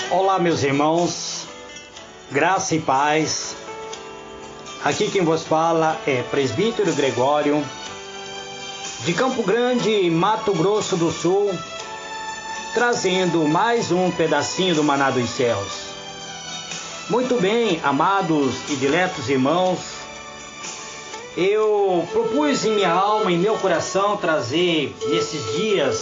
Olá, meus irmãos, graça e paz. Aqui quem vos fala é Presbítero Gregório, de Campo Grande, Mato Grosso do Sul, trazendo mais um pedacinho do Maná dos Céus. Muito bem, amados e diletos irmãos, eu propus em minha alma, em meu coração, trazer nesses dias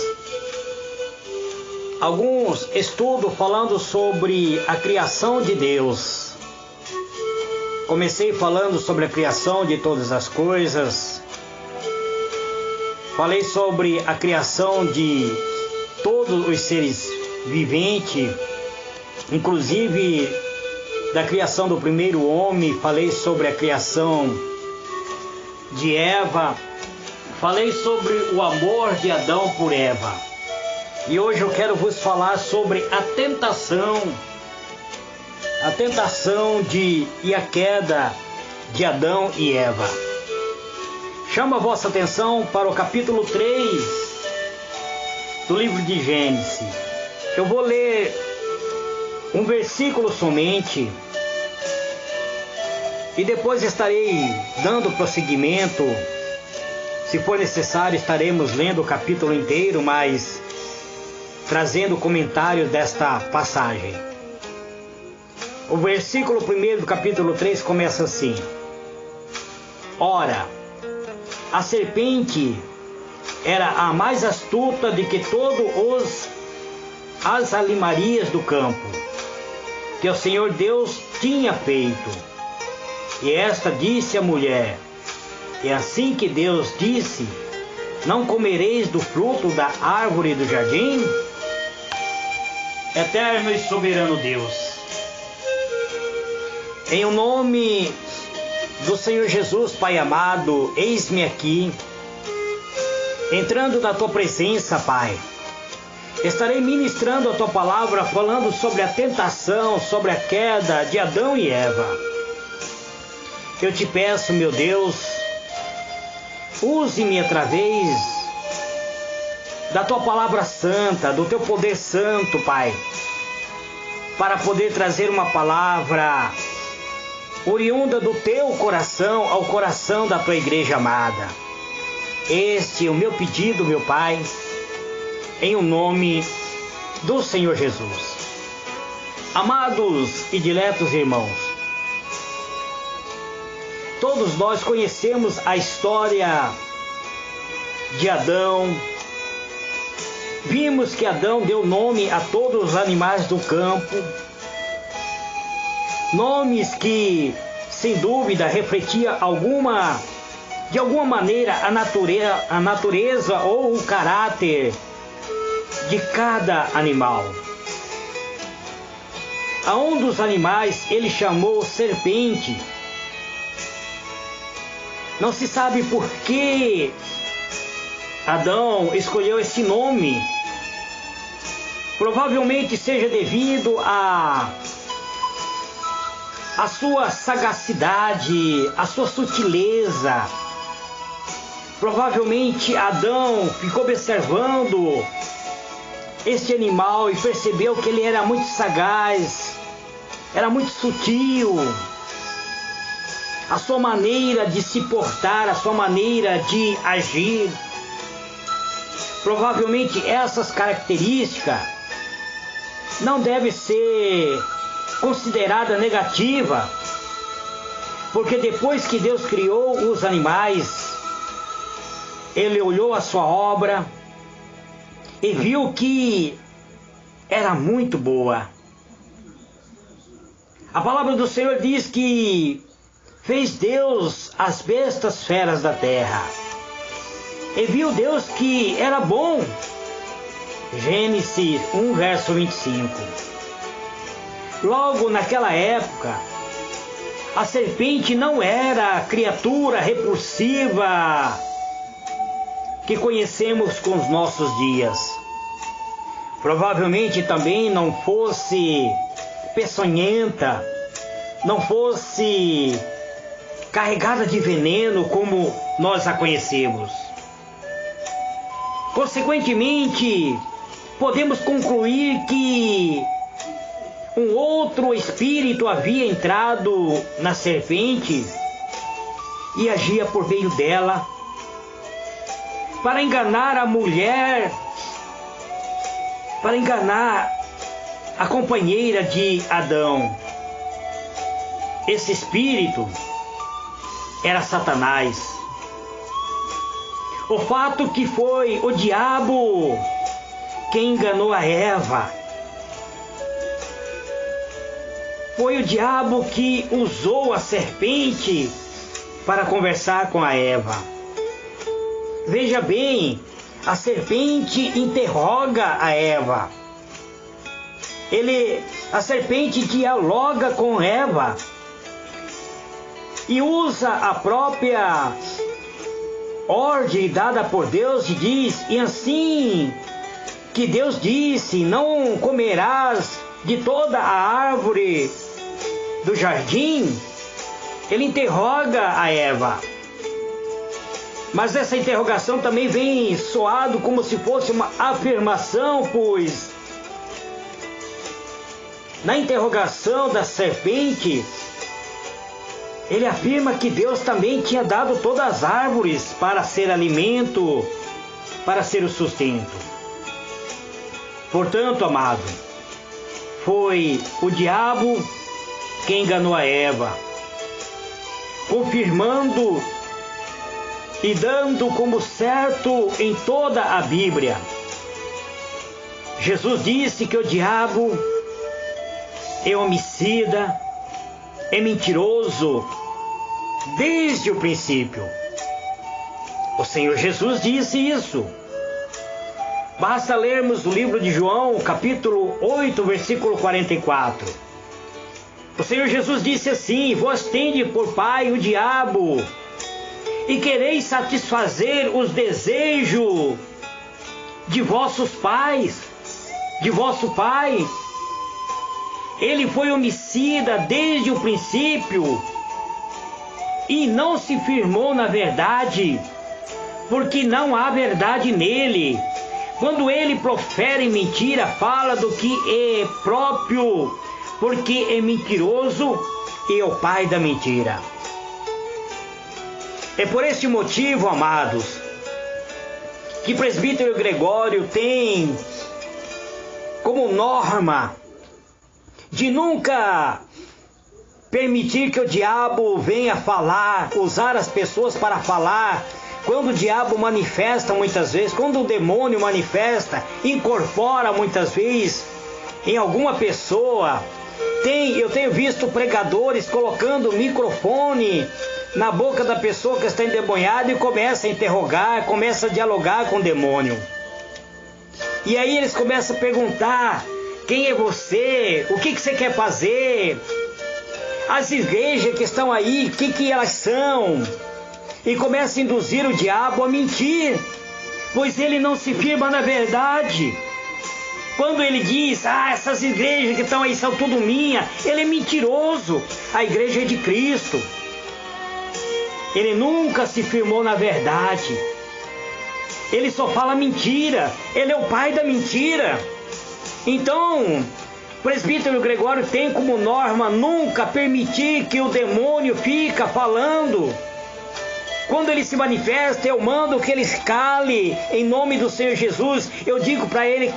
alguns estudos falando sobre a criação de Deus. Comecei falando sobre a criação de todas as coisas. Falei sobre a criação de todos os seres viventes, inclusive da criação do primeiro homem. Falei sobre a criação de Eva. Falei sobre o amor de Adão por Eva. E hoje eu quero vos falar sobre a tentação e a queda de Adão e Eva. Chamo a vossa atenção para o capítulo 3 do livro de Gênesis. Eu vou ler um versículo somente e depois estarei dando prosseguimento. Se for necessário, estaremos lendo o capítulo inteiro, mas trazendo comentário desta passagem. O versículo 1 do capítulo 3 começa assim: Ora, a serpente era a mais astuta de que todos as animarias do campo, que o Senhor Deus tinha feito. E esta disse à mulher: É assim que Deus disse: Não comereis do fruto da árvore do jardim? Eterno e soberano Deus, em o nome do Senhor Jesus, Pai amado, eis-me aqui, entrando na Tua presença, Pai. Estarei ministrando a Tua palavra, falando sobre a tentação, sobre a queda de Adão e Eva. Eu te peço, meu Deus, use-me através da Tua palavra santa, do Teu poder santo, Pai, para poder trazer uma palavra oriunda do Teu coração ao coração da Tua igreja amada. Este é o meu pedido, meu Pai, em o nome do Senhor Jesus. Amados e diletos irmãos, todos nós conhecemos a história de Adão. Vimos que Adão deu nome a todos os animais do campo, nomes que, sem dúvida, refletiam de alguma maneira a natureza ou o caráter de cada animal. A um dos animais ele chamou serpente. Não se sabe por que Adão escolheu esse nome. Provavelmente seja devido à sua sagacidade, à sua sutileza. Provavelmente Adão ficou observando este animal e percebeu que ele era muito sagaz, era muito sutil. A sua maneira de se portar, a sua maneira de agir. Provavelmente essas características não devem ser consideradas negativas, porque depois que Deus criou os animais, Ele olhou a sua obra e viu que era muito boa. A palavra do Senhor diz que fez Deus as bestas feras da terra. E viu Deus que era bom. Gênesis 1, verso 25. Logo naquela época, a serpente não era a criatura repulsiva que conhecemos com os nossos dias. Provavelmente também não fosse peçonhenta, não fosse carregada de veneno como nós a conhecemos. Consequentemente, podemos concluir que um outro espírito havia entrado na serpente e agia por meio dela para enganar a mulher, para enganar a companheira de Adão. Esse espírito era Satanás. O fato que foi o diabo quem enganou a Eva. Foi o diabo que usou a serpente para conversar com a Eva. Veja bem, a serpente interroga a Eva. A serpente dialoga com Eva e usa a própria ordem dada por Deus e diz: e assim que Deus disse, não comerás de toda a árvore do jardim. Ele interroga a Eva. Mas essa interrogação também vem soado como se fosse uma afirmação, pois na interrogação da serpente, ele afirma que Deus também tinha dado todas as árvores para ser alimento, para ser o sustento. Portanto, amado, foi o diabo quem enganou a Eva, confirmando e dando como certo em toda a Bíblia. Jesus disse que o diabo é homicida, é mentiroso desde o princípio. O Senhor Jesus disse isso. Basta lermos o livro de João, capítulo 8, versículo 44. O Senhor Jesus disse assim: vós tendes por pai o diabo, e quereis satisfazer os desejos de vossos pais, de vosso pai. Ele foi homicida desde o princípio e não se firmou na verdade, porque não há verdade nele. Quando ele profere mentira, fala do que é próprio, porque é mentiroso e é o pai da mentira. É por esse motivo, amados, que o presbítero Gregório tem como norma de nunca permitir que o diabo venha falar, usar as pessoas para falar. Quando o diabo manifesta muitas vezes, quando o demônio manifesta, incorpora muitas vezes em alguma pessoa. Eu tenho visto pregadores colocando o microfone na boca da pessoa que está endemoniada e começa a interrogar, começa a dialogar com o demônio. E aí eles começam a perguntar: quem é você? O que você quer fazer? As igrejas que estão aí, o que elas são? E começa a induzir o diabo a mentir, pois ele não se firma na verdade. Quando ele diz: essas igrejas que estão aí são tudo minha, ele é mentiroso. A igreja é de Cristo. Ele nunca se firmou na verdade. Ele só fala mentira. Ele é o pai da mentira. Então, o presbítero Gregório tem como norma nunca permitir que o demônio fica falando. Quando ele se manifesta, eu mando que ele cale em nome do Senhor Jesus. Eu digo para ele: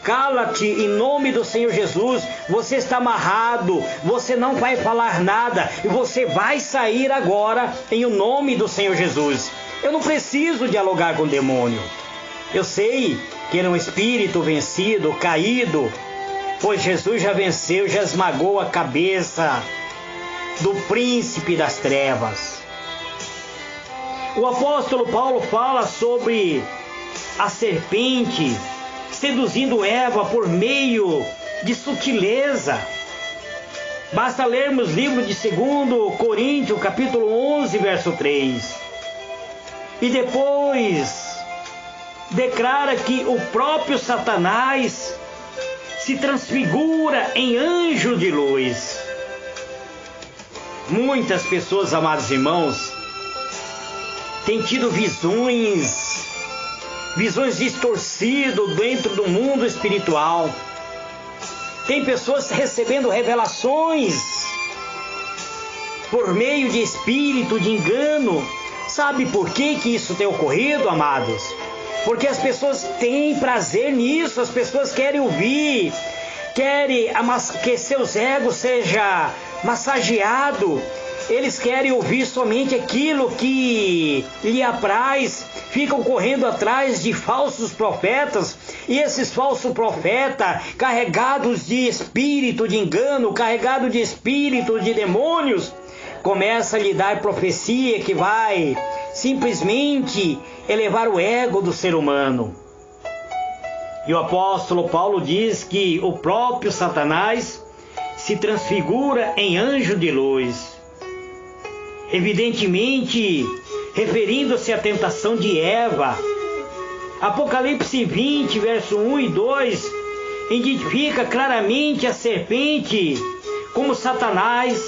cala-te em nome do Senhor Jesus. Você está amarrado, você não vai falar nada e você vai sair agora em o nome do Senhor Jesus. Eu não preciso dialogar com o demônio. Eu sei que ele é um espírito vencido, caído, pois Jesus já venceu, já esmagou a cabeça do príncipe das trevas. O apóstolo Paulo fala sobre a serpente seduzindo Eva por meio de sutileza. Basta lermos o livro de 2 Coríntios, capítulo 11, verso 3. E depois declara que o próprio Satanás se transfigura em anjo de luz. Muitas pessoas, amados irmãos, têm tido visões distorcidas dentro do mundo espiritual. Tem pessoas recebendo revelações por meio de espírito de engano. Sabe por que isso tem ocorrido, amados? Porque as pessoas têm prazer nisso, as pessoas querem ouvir, querem que seus egos seja massageado. Eles querem ouvir somente aquilo que lhe apraz, ficam correndo atrás de falsos profetas, e esses falsos profetas, carregados de espírito de engano, carregados de espírito de demônios, começam a lhe dar profecia que vai simplesmente elevar o ego do ser humano. E o apóstolo Paulo diz que o próprio Satanás se transfigura em anjo de luz. Evidentemente, referindo-se à tentação de Eva. Apocalipse 20, verso 1 e 2, identifica claramente a serpente como Satanás,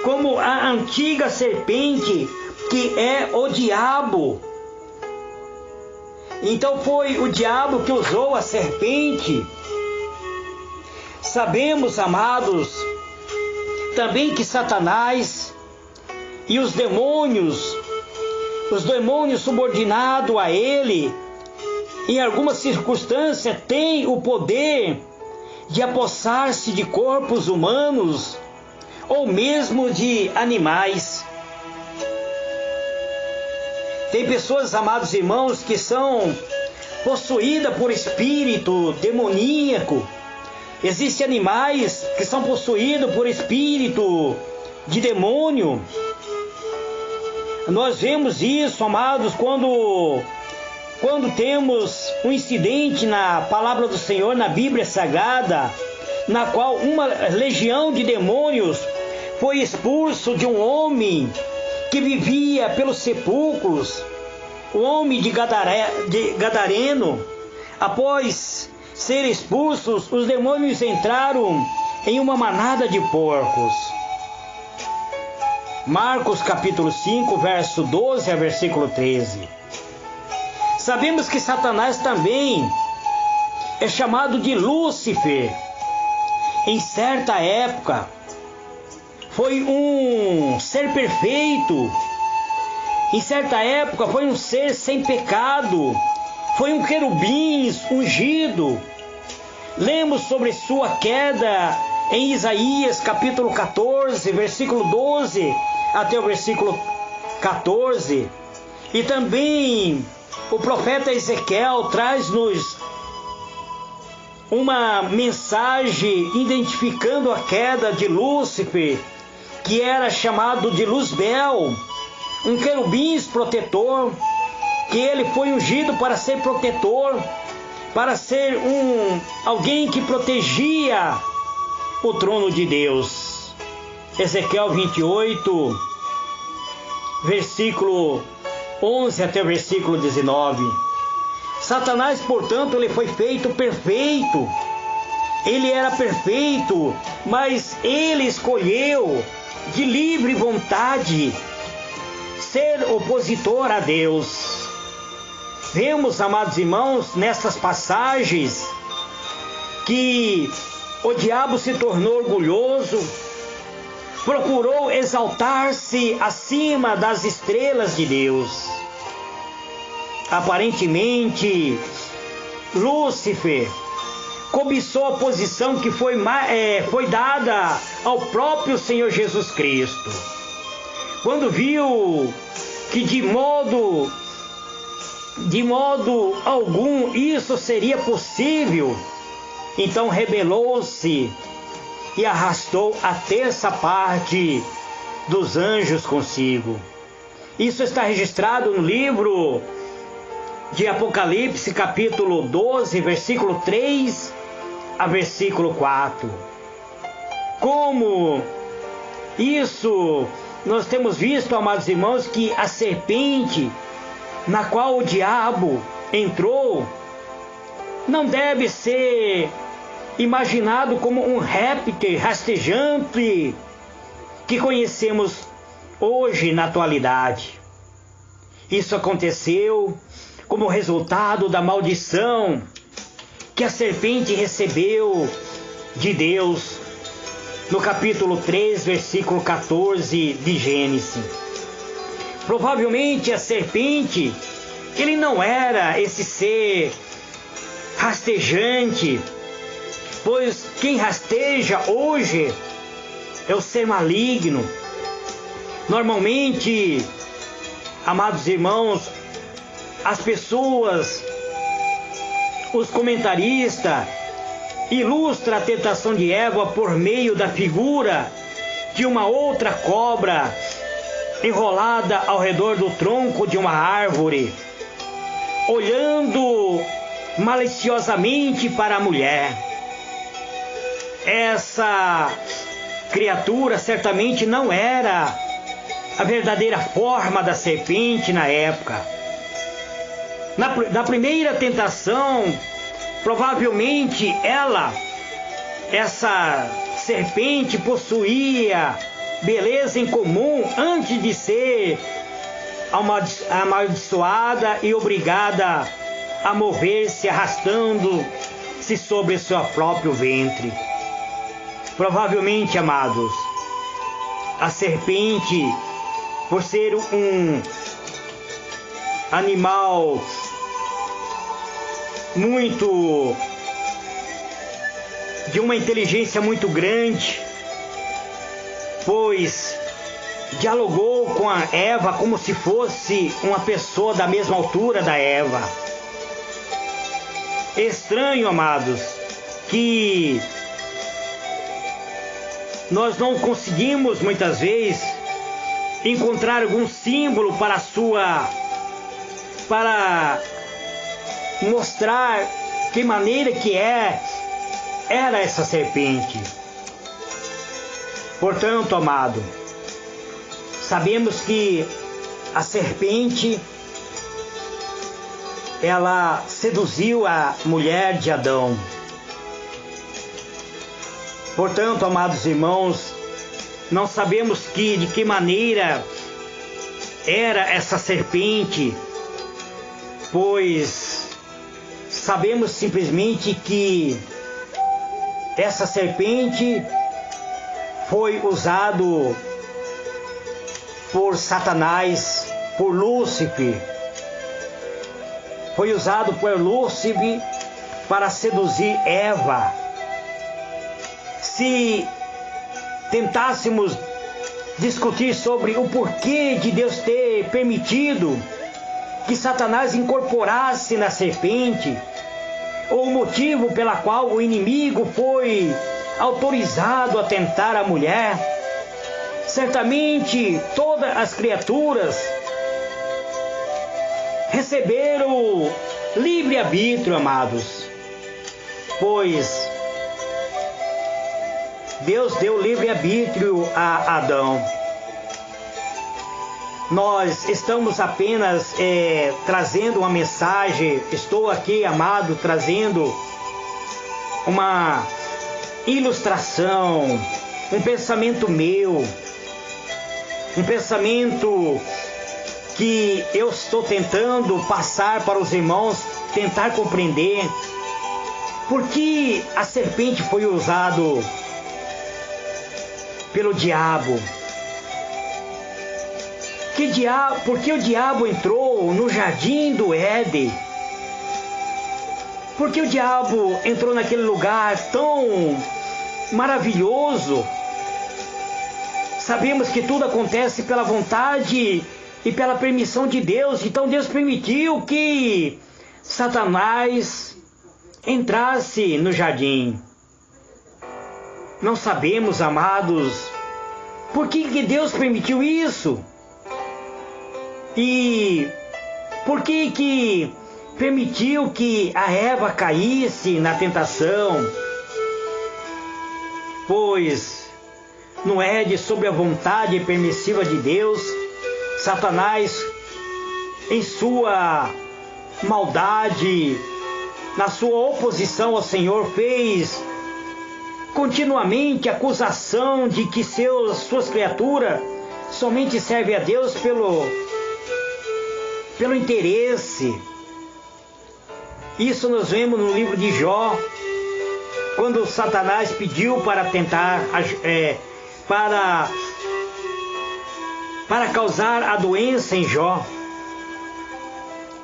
como a antiga serpente, que é o diabo. Então foi o diabo que usou a serpente. Sabemos, amados, também que Satanás e os demônios subordinados a ele, em algumas circunstâncias, têm o poder de apossar-se de corpos humanos ou mesmo de animais. Tem pessoas, amados irmãos, que são possuídas por espírito demoníaco. Existem animais que são possuídos por espírito de demônio. Nós vemos isso, amados, quando temos um incidente na palavra do Senhor, na Bíblia Sagrada, na qual uma legião de demônios foi expulso de um homem que vivia pelos sepulcros, o homem de Gadareno. Após ser expulsos, os demônios entraram em uma manada de porcos. Marcos capítulo 5, verso 12 a versículo 13. Sabemos que Satanás também é chamado de Lúcifer. Em certa época, foi um ser perfeito. Em certa época, foi um ser sem pecado. Foi um querubim ungido. Lemos sobre sua queda em Isaías capítulo 14, versículo 12 até o versículo 14. E também o profeta Ezequiel traz-nos uma mensagem identificando a queda de Lúcifer, que era chamado de Luzbel, um querubim protetor, que ele foi ungido para ser protetor, para ser alguém que protegia o trono de Deus. Ezequiel 28, versículo 11 até o versículo 19. Satanás, portanto, ele foi feito perfeito. Ele era perfeito, mas ele escolheu de livre vontade ser opositor a Deus. Vemos, amados irmãos, nessas passagens que o diabo se tornou orgulhoso, procurou exaltar-se acima das estrelas de Deus. Aparentemente, Lúcifer cobiçou a posição que foi dada ao próprio Senhor Jesus Cristo. Quando viu que de modo algum isso seria possível, então rebelou-se e arrastou a terça parte dos anjos consigo. Isso está registrado no livro de Apocalipse, capítulo 12, versículo 3 a versículo 4. Como isso nós temos visto, amados irmãos, que a serpente na qual o diabo entrou não deve ser imaginado como um réptil rastejante que conhecemos hoje na atualidade. Isso aconteceu como resultado da maldição que a serpente recebeu de Deus, no capítulo 3, versículo 14 de Gênesis. Provavelmente a serpente, ele não era esse ser rastejante, pois quem rasteja hoje é o ser maligno. Normalmente, amados irmãos, as pessoas, os comentaristas, ilustram a tentação de Eva por meio da figura de uma outra cobra enrolada ao redor do tronco de uma árvore, olhando maliciosamente para a mulher. Essa criatura certamente não era a verdadeira forma da serpente na época. Na primeira tentação, provavelmente essa serpente possuía beleza em comum antes de ser amaldiçoada e obrigada a mover-se arrastando-se sobre seu próprio ventre. Provavelmente, amados, a serpente, por ser um animal de uma inteligência muito grande, pois dialogou com a Eva como se fosse uma pessoa da mesma altura da Eva. Estranho, amados, que nós não conseguimos muitas vezes encontrar algum símbolo para mostrar que maneira que era essa serpente. Portanto, amado, sabemos que a serpente, ela seduziu a mulher de Adão. Portanto, amados irmãos, não sabemos de que maneira era essa serpente, pois sabemos simplesmente que essa serpente foi usado por Satanás, por Lúcifer. Foi usado por Lúcifer para seduzir Eva. Se tentássemos discutir sobre o porquê de Deus ter permitido que Satanás incorporasse na serpente, ou o motivo pela qual o inimigo foi autorizado a tentar a mulher, certamente todas as criaturas receberam livre-arbítrio, amados, pois Deus deu livre-arbítrio a Adão. Nós estamos apenas trazendo uma mensagem, estou aqui, amado, trazendo uma ilustração, um pensamento meu, um pensamento que eu estou tentando passar para os irmãos, tentar compreender por que a serpente foi usada pelo diabo. Por que o diabo entrou no jardim do Éden? Por que o diabo entrou naquele lugar tão maravilhoso? Sabemos que tudo acontece pela vontade e pela permissão de Deus. Então Deus permitiu que Satanás entrasse no jardim. Não sabemos, amados, por que Deus permitiu isso? E por que permitiu que a Eva caísse na tentação? Pois não é de sob a vontade permissiva de Deus. Satanás, em sua maldade, na sua oposição ao Senhor, fez continuamente acusação de que suas criaturas somente servem a Deus pelo interesse. Isso nós vemos no livro de Jó, quando Satanás pediu para tentar, para causar a doença em Jó,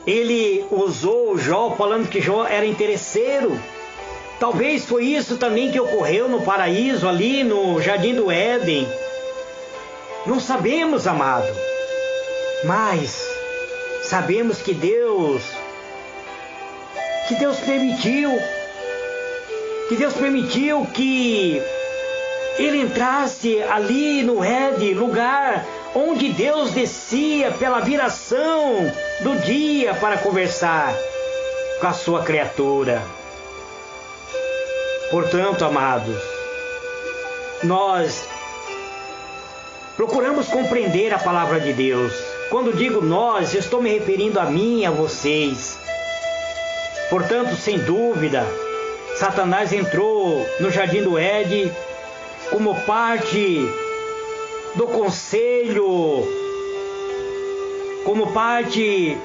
ele usou Jó falando que Jó era interesseiro. Talvez foi isso também que ocorreu no paraíso, ali no Jardim do Éden. Não sabemos, amado, mas sabemos que Deus permitiu que ele entrasse ali no Éden, lugar onde Deus descia pela viração do dia para conversar com a sua criatura. Portanto, amados, nós procuramos compreender a palavra de Deus. Quando digo nós, eu estou me referindo a mim e a vocês. Portanto, sem dúvida, Satanás entrou no Jardim do Éden como parte do conselho, como parte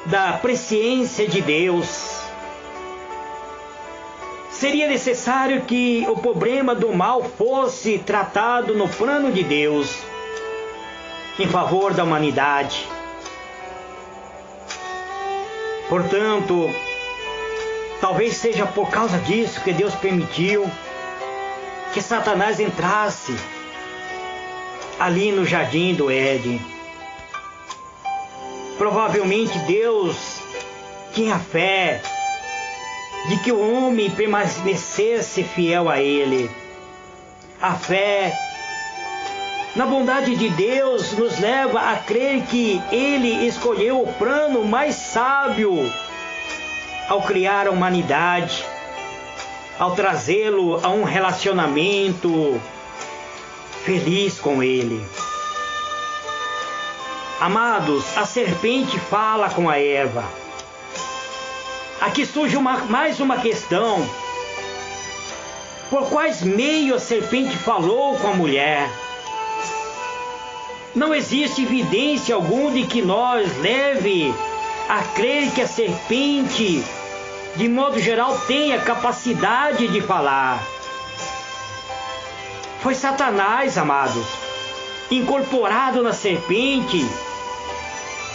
da presciência de Deus. Seria necessário que o problema do mal fosse tratado no plano de Deus, em favor da humanidade. Portanto, talvez seja por causa disso que Deus permitiu que Satanás entrasse ali no Jardim do Éden. Provavelmente Deus tinha fé de que o homem permanecesse fiel a Ele. A fé na bondade de Deus nos leva a crer que Ele escolheu o plano mais sábio ao criar a humanidade, ao trazê-lo a um relacionamento feliz com Ele. Amados, a serpente fala com a Eva. Aqui surge mais uma questão. Por quais meios a serpente falou com a mulher? Não existe evidência alguma de que nos leve a crer que a serpente, de modo geral, tenha capacidade de falar. Foi Satanás, amados, incorporado na serpente,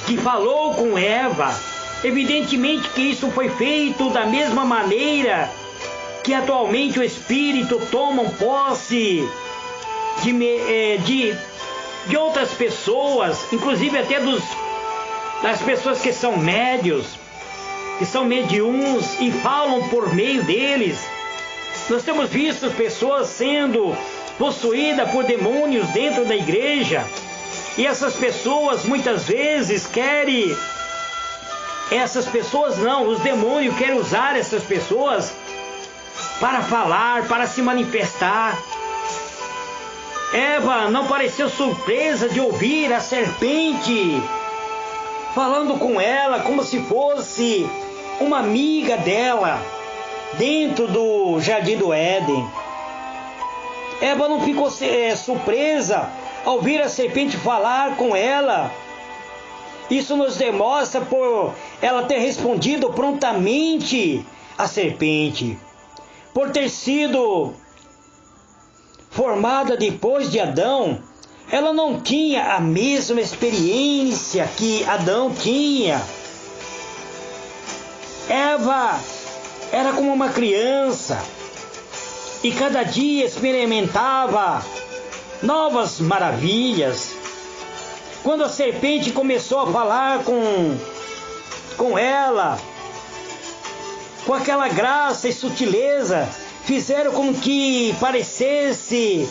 que falou com Eva. Evidentemente que isso foi feito da mesma maneira que atualmente o Espírito toma posse de outras pessoas, inclusive até das pessoas que são médios, que são mediuns e falam por meio deles. Nós temos visto pessoas sendo possuídas por demônios dentro da igreja, e essas pessoas muitas vezes querem... os demônios querem usar essas pessoas para falar, para se manifestar. Eva não pareceu surpresa de ouvir a serpente falando com ela como se fosse uma amiga dela dentro do Jardim do Éden. Eva não ficou surpresa ao ouvir a serpente falar com ela. Isso nos demonstra por ela ter respondido prontamente à serpente. Por ter sido formada depois de Adão, ela não tinha a mesma experiência que Adão tinha. Eva era como uma criança e cada dia experimentava novas maravilhas. Quando a serpente começou a falar com ela, com aquela graça e sutileza, fizeram com que parecesse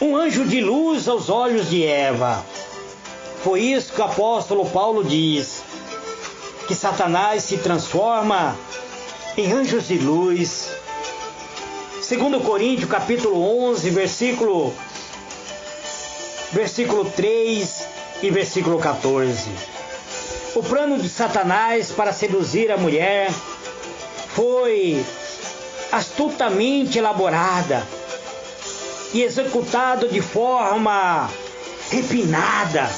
um anjo de luz aos olhos de Eva. Foi isso que o apóstolo Paulo diz, que Satanás se transforma em anjos de luz. 2 Coríntios capítulo 11, versículo 3 e versículo 14. O plano de Satanás para seduzir a mulher foi astutamente elaborada e executado de forma refinada.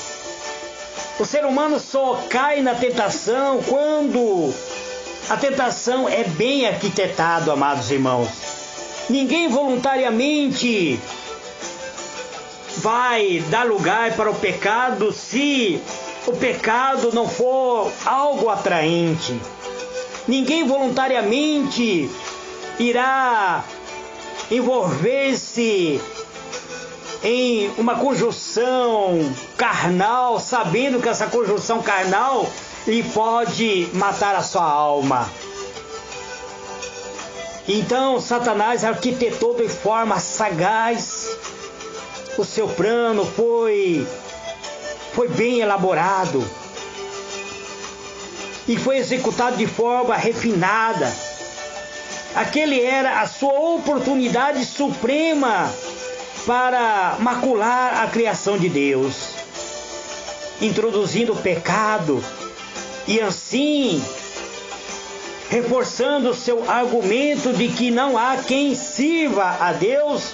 O ser humano só cai na tentação quando A tentação é bem arquitetado, amados irmãos. Ninguém voluntariamente vai dar lugar para o pecado se o pecado não for algo atraente. Ninguém voluntariamente irá envolver-se em uma conjunção carnal, sabendo que essa conjunção carnal lhe pode matar a sua alma. Então Satanás arquitetou de forma sagaz. O seu plano foi bem elaborado e foi executado de forma refinada. Aquele era a sua oportunidade suprema para macular a criação de Deus, introduzindo o pecado e assim reforçando o seu argumento de que não há quem sirva a Deus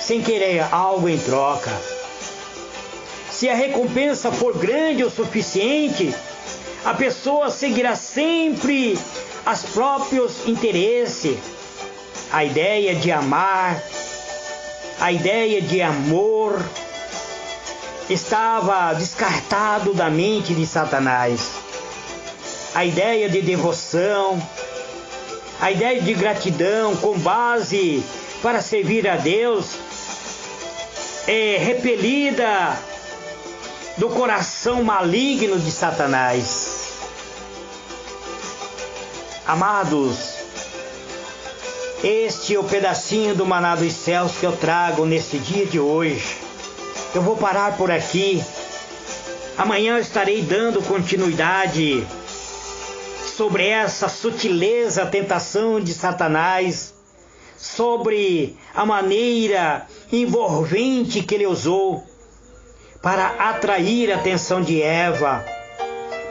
sem querer algo em troca. Se a recompensa for grande o suficiente, a pessoa seguirá sempre os próprios interesses. A ideia de amar, a ideia de amor estava descartado da mente de Satanás. A ideia de devoção, a ideia de gratidão com base para servir a Deus é repelida do coração maligno de Satanás. Amados, este é o pedacinho do maná dos céus que eu trago nesse dia de hoje. Eu vou parar por aqui. Amanhã eu estarei dando continuidade sobre essa sutileza, tentação de Satanás, sobre a maneira envolvente que ele usou para atrair a atenção de Eva,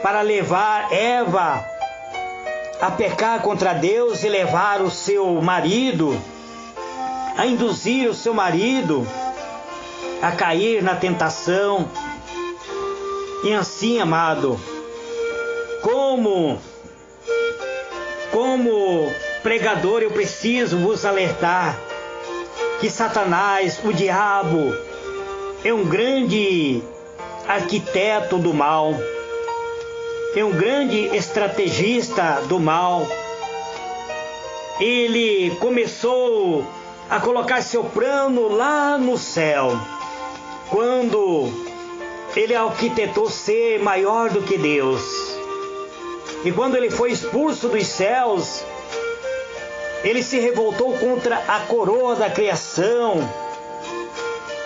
para levar Eva a pecar contra Deus e levar o seu marido, a induzir o seu marido a cair na tentação. E assim, amado, como pregador, eu preciso vos alertar que Satanás, o diabo, é um grande arquiteto do mal, é um grande estrategista do mal. Ele começou a colocar seu plano lá no céu, quando ele arquitetou ser maior do que Deus. E quando ele foi expulso dos céus, ele se revoltou contra a coroa da criação,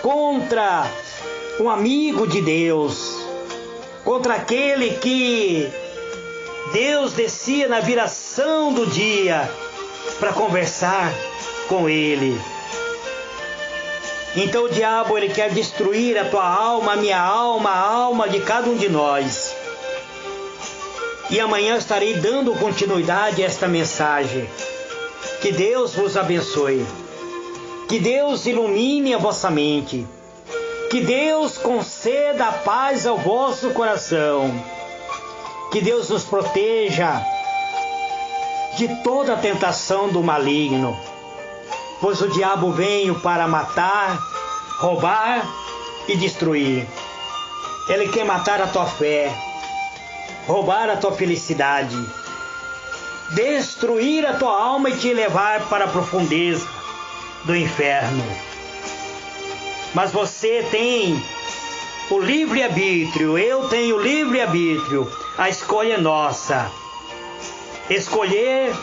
contra um amigo de Deus, contra aquele que Deus descia na viração do dia para conversar com ele. Então o diabo, ele quer destruir a tua alma, a minha alma, a alma de cada um de nós. E amanhã estarei dando continuidade a esta mensagem. Que Deus vos abençoe. Que Deus ilumine a vossa mente. Que Deus conceda a paz ao vosso coração. Que Deus nos proteja de toda a tentação do maligno. Pois o diabo veio para matar, roubar e destruir. Ele quer matar a tua fé, roubar a tua felicidade, destruir a tua alma e te levar para a profundeza do inferno. Mas você tem o livre-arbítrio, eu tenho o livre-arbítrio, a escolha é nossa. Escolher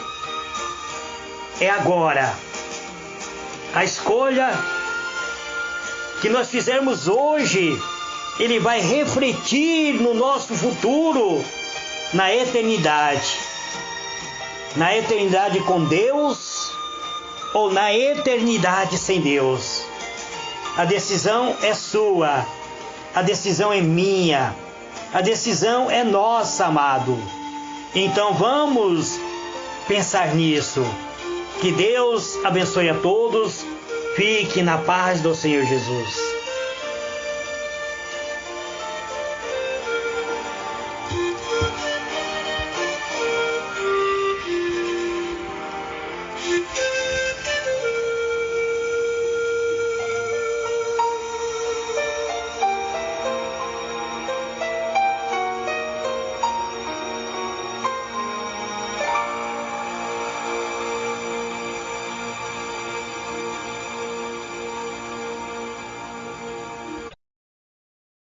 é agora. A escolha que nós fizermos hoje, ele vai refletir no nosso futuro, na eternidade. Na eternidade com Deus ou na eternidade sem Deus. A decisão é sua, a decisão é minha, a decisão é nossa, amado. Então vamos pensar nisso. Que Deus abençoe a todos. Fique na paz do Senhor Jesus.